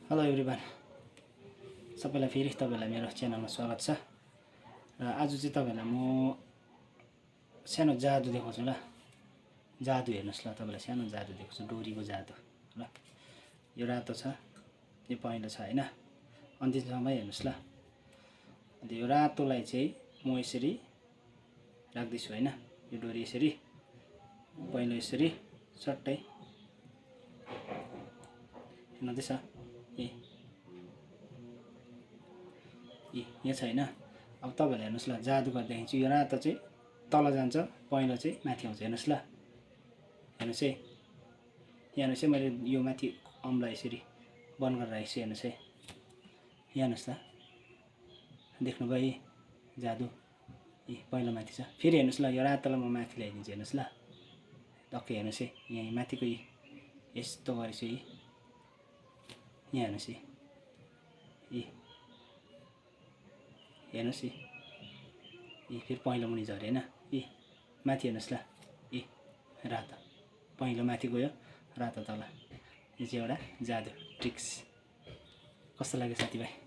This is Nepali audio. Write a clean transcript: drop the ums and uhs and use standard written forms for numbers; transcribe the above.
हेलो एभ्रिवान, सबैलाई फेरि तपाईहरुलाई मेरो च्यानलमा स्वागत छ। र आज चाहिँ तपाईहरुलाई म सानो जादु देखाउँछु ल। जादु हेर्नुस् ल, तपाईलाई सानो जादु देखाउँछु, डोरीको जादु ल। यो रातो छ, यो पहेँलो छ हैन, अन्तिमसम्म हेर्नुस् ल। अनि यो रातोलाई चाहिँ म यसरी राख्दै छु हैन, यो डोरी यसरी, पहेँलो यसरी सट्टै नदिछ यहाँ छैन। अब तपाईहरुले हेर्नुस् ल, जादु गर्दै देखाउँछु। यो रातो चाहिँ तल जान्छ, पहेँलो चाहिँ माथि आउँछ। हेर्नुस् ल, हेर्नुस् है, यहाँ हेर्नुस् है, मैले यो माथि अम्ला यसरी बन्द गरेर राखेको छु। हेर्नुस् है, यहाँ हेर्नुस् त, देख्नुभयो जादु। पहेँलो माथि छ। फेरि हेर्नुस् ल, यो रातोलाई म माथि ल्याइदिन्छु। हेर्नुस् ल, टक्कै हेर्नुस् है, यहाँ माथिको यस्तो गरेछु। यहाँ हेर्नुस् है, हेर्नुस् फेरि पहेँलो मुनि झऱ्यो हैन। माथि हेर्नुस् ल, रातो पहेँलो माथि गयो, रातो तल। यो चाहिँ एउटा जादु ट्रिक्स। कस्तो लाग्यो साथीभाइ?